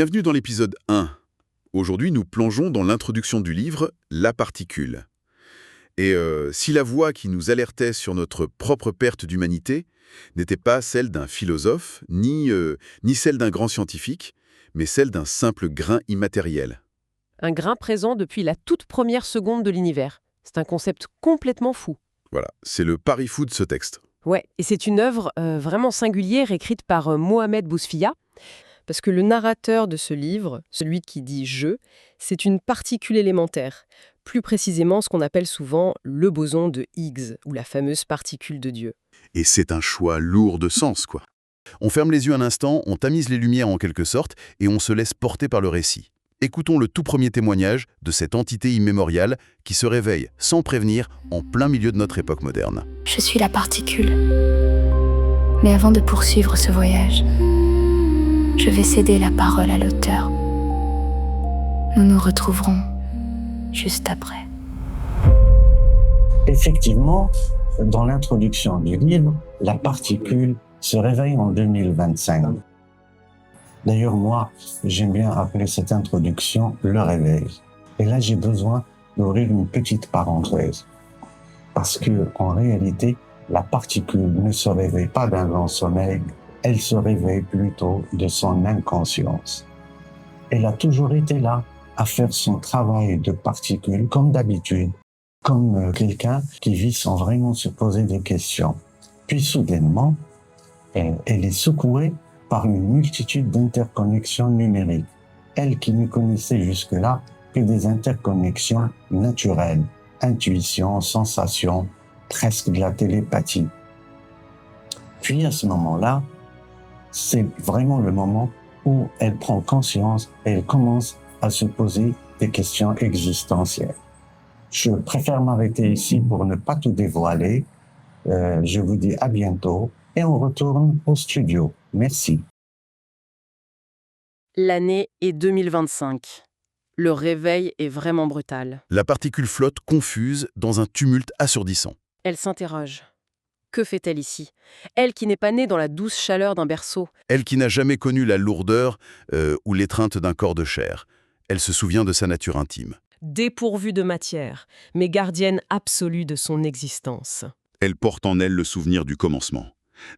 Bienvenue dans l'épisode 1. Aujourd'hui, nous plongeons dans l'introduction du livre « La particule ». Et si la voix qui nous alertait sur notre propre perte d'humanité n'était pas celle d'un philosophe, ni celle d'un grand scientifique, mais celle d'un simple grain immatériel. Un grain présent depuis la toute première seconde de l'univers. C'est un concept complètement fou. Voilà, c'est le pari fou de ce texte. Ouais, et c'est une œuvre vraiment singulière écrite par Mohamed Bousfia, parce que le narrateur de ce livre, celui qui dit « je », c'est une particule élémentaire, plus précisément ce qu'on appelle souvent le boson de Higgs, ou la fameuse particule de Dieu. Et c'est un choix lourd de sens, quoi. On ferme les yeux un instant, on tamise les lumières en quelque sorte, et on se laisse porter par le récit. Écoutons le tout premier témoignage de cette entité immémoriale qui se réveille, sans prévenir, en plein milieu de notre époque moderne. Je suis la particule. Mais avant de poursuivre ce voyage, je vais céder la parole à l'auteur. Nous nous retrouverons juste après. Effectivement, dans l'introduction du livre, la particule se réveille en 2025. D'ailleurs, moi, j'aime bien appeler cette introduction le réveil. Et là, j'ai besoin d'ouvrir une petite parenthèse. Parce que, en réalité, la particule ne se réveille pas d'un grand sommeil, elle se réveille plutôt de son inconscience. Elle a toujours été là, à faire son travail de particule, comme d'habitude, comme quelqu'un qui vit sans vraiment se poser des questions. Puis, soudainement, elle est secouée par une multitude d'interconnexions numériques. Elle qui ne connaissait jusque-là que des interconnexions naturelles, intuition, sensation, presque de la télépathie. Puis à ce moment-là, c'est vraiment le moment où elle prend conscience et elle commence à se poser des questions existentielles. Je préfère m'arrêter ici pour ne pas tout dévoiler. Je vous dis à bientôt et on retourne au studio. Merci. L'année est 2025. Le réveil est vraiment brutal. La particule flotte confuse dans un tumulte assourdissant. Elle s'interroge. Que fait-elle ici? Elle qui n'est pas née dans la douce chaleur d'un berceau. Elle qui n'a jamais connu la lourdeur ou l'étreinte d'un corps de chair. Elle se souvient de sa nature intime. Dépourvue de matière, mais gardienne absolue de son existence. Elle porte en elle le souvenir du commencement.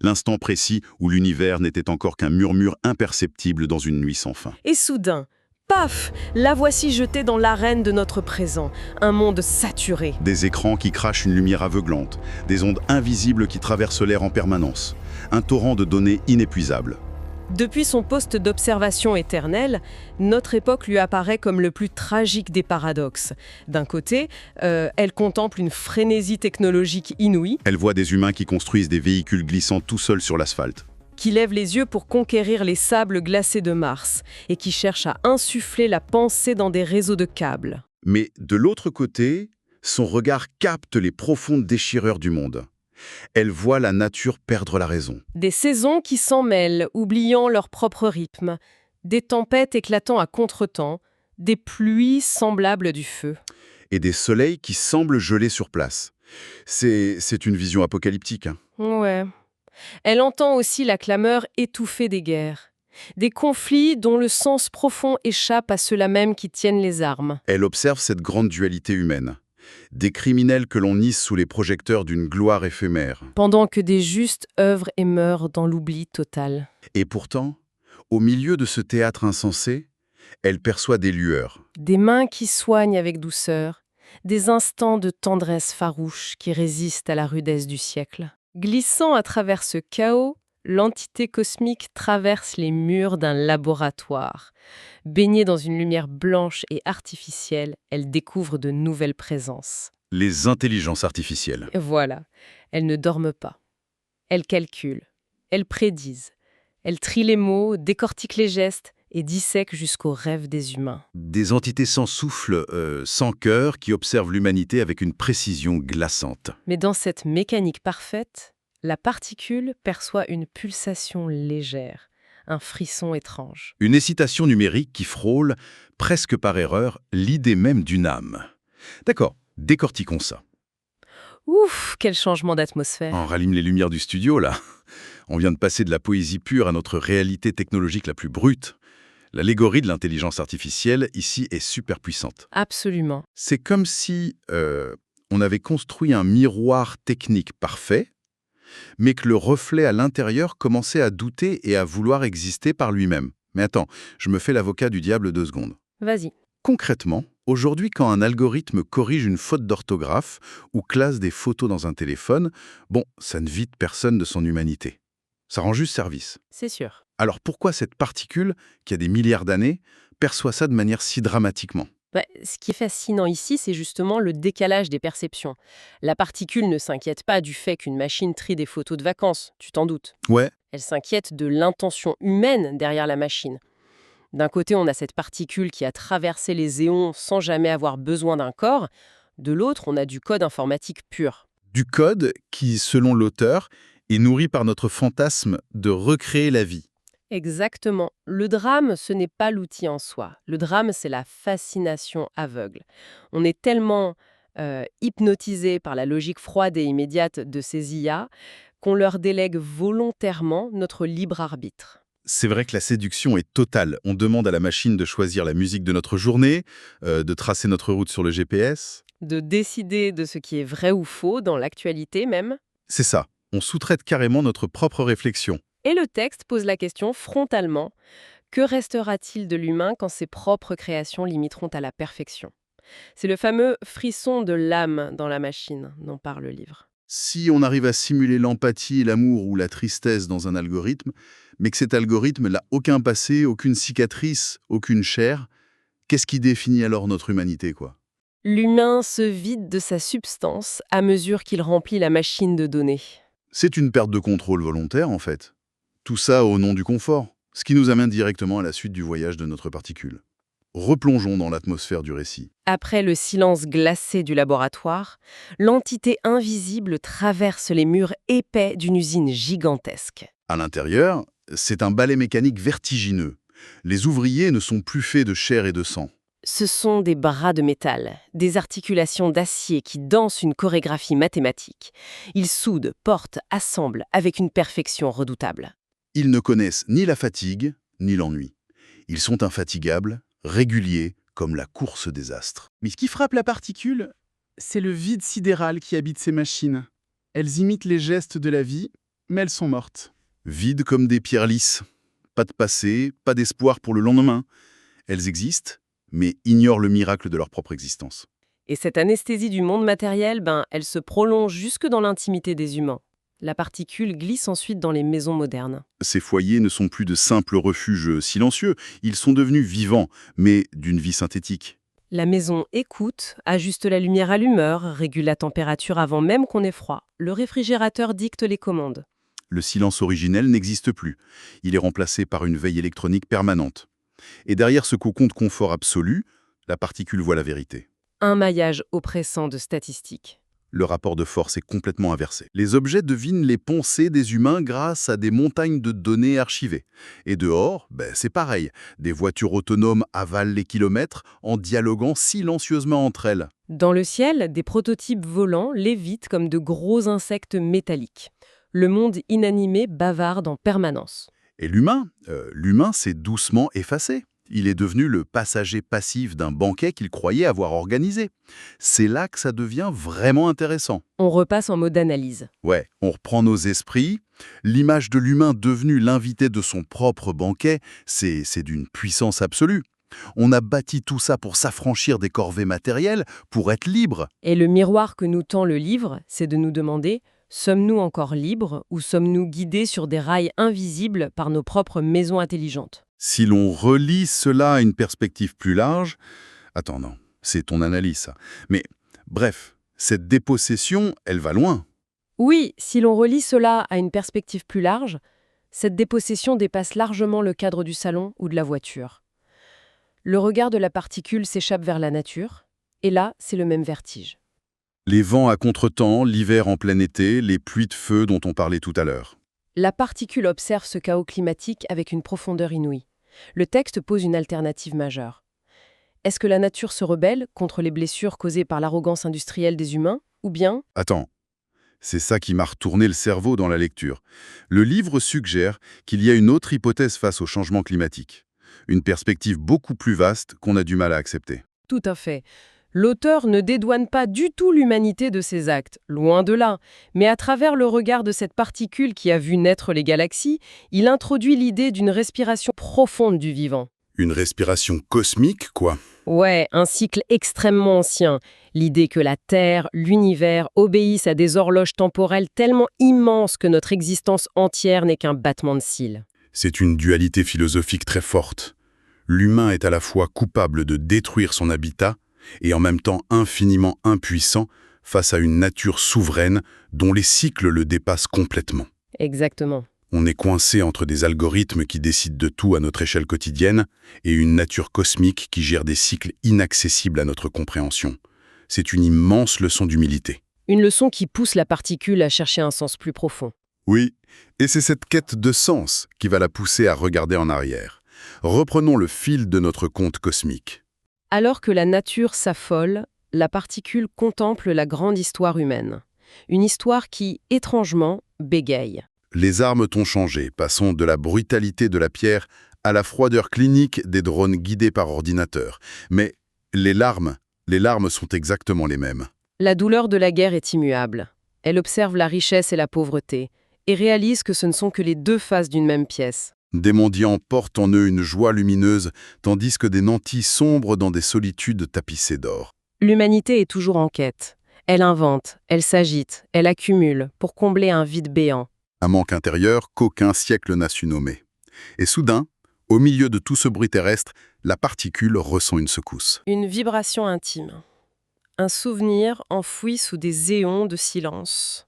L'instant précis où l'univers n'était encore qu'un murmure imperceptible dans une nuit sans fin. Et soudain, paf, la voici jetée dans l'arène de notre présent, un monde saturé. Des écrans qui crachent une lumière aveuglante, des ondes invisibles qui traversent l'air en permanence, un torrent de données inépuisables. Depuis son poste d'observation éternelle, notre époque lui apparaît comme le plus tragique des paradoxes. D'un côté, elle contemple une frénésie technologique inouïe. Elle voit des humains qui construisent des véhicules glissant tout seuls sur l'asphalte. Qui lèvent les yeux pour conquérir les sables glacés de Mars et qui cherchent à insuffler la pensée dans des réseaux de câbles. Mais de l'autre côté, son regard capte les profondes déchireurs du monde. Elle voit la nature perdre la raison. Des saisons qui s'en mêlent, oubliant leur propre rythme. Des tempêtes éclatant à contretemps. Des pluies semblables du feu. Et des soleils qui semblent geler sur place. C'est une vision apocalyptique. Ouais. Elle entend aussi la clameur étouffée des guerres. Des conflits dont le sens profond échappe à ceux-là même qui tiennent les armes. Elle observe cette grande dualité humaine. Des criminels que l'on hisse sous les projecteurs d'une gloire éphémère. Pendant que des justes œuvrent et meurent dans l'oubli total. Et pourtant, au milieu de ce théâtre insensé, elle perçoit des lueurs. Des mains qui soignent avec douceur. Des instants de tendresse farouche qui résistent à la rudesse du siècle. Glissant à travers ce chaos, l'entité cosmique traverse les murs d'un laboratoire. Baignée dans une lumière blanche et artificielle, elle découvre de nouvelles présences. Les intelligences artificielles. Voilà, elles ne dorment pas. Elles calculent, elles prédisent, elles trient les mots, décortiquent les gestes et dissèquent jusqu'aux rêves des humains. Des entités sans souffle, sans cœur, qui observent l'humanité avec une précision glaçante. Mais dans cette mécanique parfaite, la particule perçoit une pulsation légère, un frisson étrange. Une excitation numérique qui frôle, presque par erreur, l'idée même d'une âme. D'accord, décortiquons ça. Ouf, quel changement d'atmosphère. On rallume les lumières du studio, là. On vient de passer de la poésie pure à notre réalité technologique la plus brute. L'allégorie de l'intelligence artificielle, ici, est super puissante. Absolument. C'est comme si on avait construit un miroir technique parfait, mais que le reflet à l'intérieur commençait à douter et à vouloir exister par lui-même. Mais attends, je me fais l'avocat du diable 2 secondes. Vas-y. Concrètement, aujourd'hui, quand un algorithme corrige une faute d'orthographe ou classe des photos dans un téléphone, bon, ça ne vide personne de son humanité. Ça rend juste service. C'est sûr. Alors pourquoi cette particule, qui a des milliards d'années, perçoit ça de manière si dramatiquement? Ce qui est fascinant ici, c'est justement le décalage des perceptions. La particule ne s'inquiète pas du fait qu'une machine trie des photos de vacances, tu t'en doutes. Ouais, Elle s'inquiète de l'intention humaine derrière la machine. D'un côté, on a cette particule qui a traversé les éons sans jamais avoir besoin d'un corps. De l'autre, on a du code informatique pur. du code qui, selon l'auteur, est nourri par notre fantasme de recréer la vie. Exactement. Le drame, ce n'est pas l'outil en soi. Le drame, c'est la fascination aveugle. On est tellement hypnotisé par la logique froide et immédiate de ces IA qu'on leur délègue volontairement notre libre arbitre. C'est vrai que la séduction est totale. On demande à la machine de choisir la musique de notre journée, de tracer notre route sur le GPS. De décider de ce qui est vrai ou faux, dans l'actualité même. C'est ça. On sous-traite carrément notre propre réflexion. Et le texte pose la question frontalement, que restera-t-il de l'humain quand ses propres créations l'imiteront à la perfection? C'est le fameux frisson de l'âme dans la machine dont parle le livre. Si on arrive à simuler l'empathie et l'amour ou la tristesse dans un algorithme, mais que cet algorithme n'a aucun passé, aucune cicatrice, aucune chair, qu'est-ce qui définit alors notre humanité, quoi? L'humain se vide de sa substance à mesure qu'il remplit la machine de données. C'est une perte de contrôle volontaire, en fait. Tout ça au nom du confort, ce qui nous amène directement à la suite du voyage de notre particule. Replongeons dans l'atmosphère du récit. Après le silence glacé du laboratoire, l'entité invisible traverse les murs épais d'une usine gigantesque. À l'intérieur, c'est un balai mécanique vertigineux. Les ouvriers ne sont plus faits de chair et de sang. Ce sont des bras de métal, des articulations d'acier qui dansent une chorégraphie mathématique. Ils soudent, portent, assemblent avec une perfection redoutable. Ils ne connaissent ni la fatigue, ni l'ennui. Ils sont infatigables, réguliers, comme la course des astres. Mais ce qui frappe la particule, c'est le vide sidéral qui habite ces machines. Elles imitent les gestes de la vie, mais elles sont mortes. Vides comme des pierres lisses. Pas de passé, pas d'espoir pour le lendemain. Elles existent, mais ignorent le miracle de leur propre existence. Et cette anesthésie du monde matériel, elle se prolonge jusque dans l'intimité des humains. La particule glisse ensuite dans les maisons modernes. Ces foyers ne sont plus de simples refuges silencieux, ils sont devenus vivants, mais d'une vie synthétique. La maison écoute, ajuste la lumière à l'humeur, régule la température avant même qu'on ait froid. Le réfrigérateur dicte les commandes. Le silence originel n'existe plus. Il est remplacé par une veille électronique permanente. Et derrière ce cocon de confort absolu, la particule voit la vérité. Un maillage oppressant de statistiques. Le rapport de force est complètement inversé. Les objets devinent les pensées des humains grâce à des montagnes de données archivées. Et dehors, c'est pareil. Des voitures autonomes avalent les kilomètres en dialoguant silencieusement entre elles. Dans le ciel, des prototypes volants lévitent comme de gros insectes métalliques. Le monde inanimé bavarde en permanence. Et l'humain s'est doucement effacé. Il est devenu le passager passif d'un banquet qu'il croyait avoir organisé. C'est là que ça devient vraiment intéressant. On repasse en mode analyse. Ouais, on reprend nos esprits. L'image de l'humain devenu l'invité de son propre banquet, c'est d'une puissance absolue. On a bâti tout ça pour s'affranchir des corvées matérielles, pour être libre. Et le miroir que nous tend le livre, c'est de nous demander, sommes-nous encore libres ou sommes-nous guidés sur des rails invisibles par nos propres maisons intelligentes ? Si l'on relie cela à une perspective plus large... Attends, non, c'est ton analyse, ça. Mais bref, cette dépossession, elle va loin. Oui, si l'on relie cela à une perspective plus large, cette dépossession dépasse largement le cadre du salon ou de la voiture. Le regard de la particule s'échappe vers la nature, et là, c'est le même vertige. Les vents à contretemps, l'hiver en plein été, les pluies de feu dont on parlait tout à l'heure. La particule observe ce chaos climatique avec une profondeur inouïe. Le texte pose une alternative majeure. Est-ce que la nature se rebelle contre les blessures causées par l'arrogance industrielle des humains, ou bien... Attends, c'est ça qui m'a retourné le cerveau dans la lecture. Le livre suggère qu'il y a une autre hypothèse face au changement climatique. Une perspective beaucoup plus vaste qu'on a du mal à accepter. Tout à fait. L'auteur ne dédouane pas du tout l'humanité de ses actes, loin de là. Mais à travers le regard de cette particule qui a vu naître les galaxies, il introduit l'idée d'une respiration profonde du vivant. Une respiration cosmique, quoi. Ouais, un cycle extrêmement ancien. L'idée que la Terre, l'univers obéissent à des horloges temporelles tellement immenses que notre existence entière n'est qu'un battement de cils. C'est une dualité philosophique très forte. L'humain est à la fois coupable de détruire son habitat et en même temps infiniment impuissant face à une nature souveraine dont les cycles le dépassent complètement. Exactement. On est coincé entre des algorithmes qui décident de tout à notre échelle quotidienne et une nature cosmique qui gère des cycles inaccessibles à notre compréhension. C'est une immense leçon d'humilité. Une leçon qui pousse la particule à chercher un sens plus profond. Oui, et c'est cette quête de sens qui va la pousser à regarder en arrière. Reprenons le fil de notre conte cosmique. Alors que la nature s'affole, la particule contemple la grande histoire humaine. Une histoire qui, étrangement, bégaye. Les armes ont changé, passons de la brutalité de la pierre à la froideur clinique des drones guidés par ordinateur. Mais les larmes sont exactement les mêmes. La douleur de la guerre est immuable. Elle observe la richesse et la pauvreté, et réalise que ce ne sont que les deux faces d'une même pièce. Des mendiants portent en eux une joie lumineuse, tandis que des nantis sombrent dans des solitudes tapissées d'or. L'humanité est toujours en quête. Elle invente, elle s'agite, elle accumule, pour combler un vide béant. Un manque intérieur qu'aucun siècle n'a su nommer. Et soudain, au milieu de tout ce bruit terrestre, la particule ressent une secousse. Une vibration intime. Un souvenir enfoui sous des éons de silence.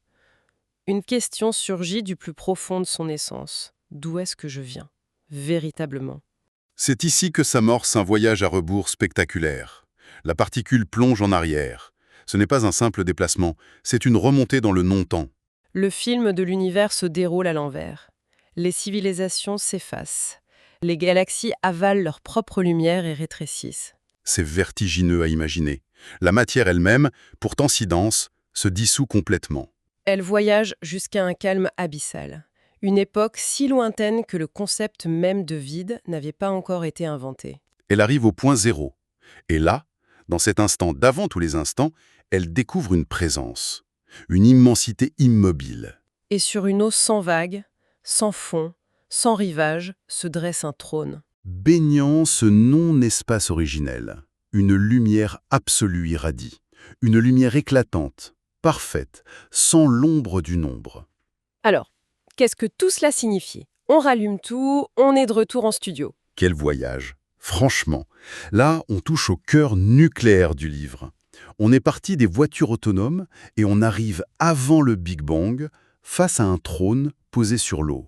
Une question surgit du plus profond de son essence. D'où est-ce que je viens, véritablement? C'est ici que s'amorce un voyage à rebours spectaculaire. La particule plonge en arrière. Ce n'est pas un simple déplacement, c'est une remontée dans le non-temps. Le film de l'univers se déroule à l'envers. Les civilisations s'effacent. Les galaxies avalent leur propre lumière et rétrécissent. C'est vertigineux à imaginer. La matière elle-même, pourtant si dense, se dissout complètement. Elle voyage jusqu'à un calme abyssal. Une époque si lointaine que le concept même de vide n'avait pas encore été inventé. Elle arrive au point zéro. Et là, dans cet instant d'avant tous les instants, elle découvre une présence. Une immensité immobile. Et sur une eau sans vagues, sans fond, sans rivage, se dresse un trône. Baignant ce non-espace originel, une lumière absolue irradie. Une lumière éclatante, parfaite, sans l'ombre d'une ombre. Alors, qu'est-ce que tout cela signifie? On rallume tout, on est de retour en studio. Quel voyage! Franchement, là, on touche au cœur nucléaire du livre. On est parti des voitures autonomes et on arrive avant le Big Bang, face à un trône posé sur l'eau.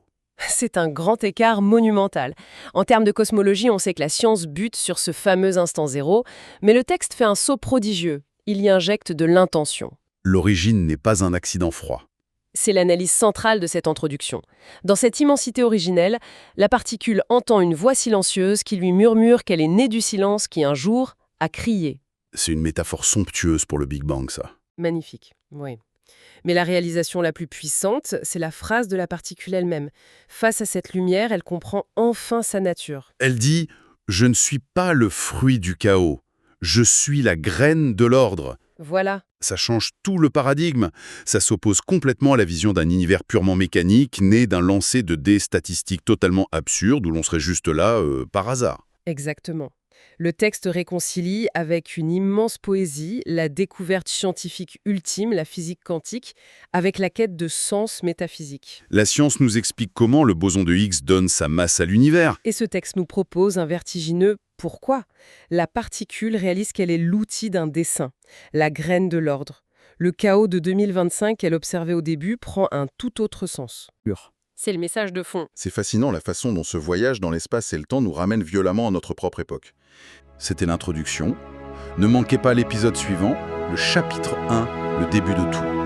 C'est un grand écart monumental. En termes de cosmologie, on sait que la science bute sur ce fameux instant zéro, mais le texte fait un saut prodigieux. Il y injecte de l'intention. L'origine n'est pas un accident froid. C'est l'analyse centrale de cette introduction. Dans cette immensité originelle, la particule entend une voix silencieuse qui lui murmure qu'elle est née du silence qui, un jour, a crié. C'est une métaphore somptueuse pour le Big Bang, ça. Magnifique, oui. Mais la réalisation la plus puissante, c'est la phrase de la particule elle-même. Face à cette lumière, elle comprend enfin sa nature. Elle dit « Je ne suis pas le fruit du chaos, je suis la graine de l'ordre ». Voilà. Ça change tout le paradigme. Ça s'oppose complètement à la vision d'un univers purement mécanique, né d'un lancer de dés statistiques totalement absurde, où l'on serait juste là par hasard. Exactement. Le texte réconcilie avec une immense poésie la découverte scientifique ultime, la physique quantique, avec la quête de sens métaphysique. La science nous explique comment le boson de Higgs donne sa masse à l'univers. Et ce texte nous propose un vertigineux pourquoi. La particule réalise qu'elle est l'outil d'un dessein, la graine de l'ordre. Le chaos de 2025 qu'elle observait au début prend un tout autre sens. C'est le message de fond. C'est fascinant la façon dont ce voyage dans l'espace et le temps nous ramène violemment à notre propre époque. C'était l'introduction. Ne manquez pas l'épisode suivant, le chapitre 1, le début de tout.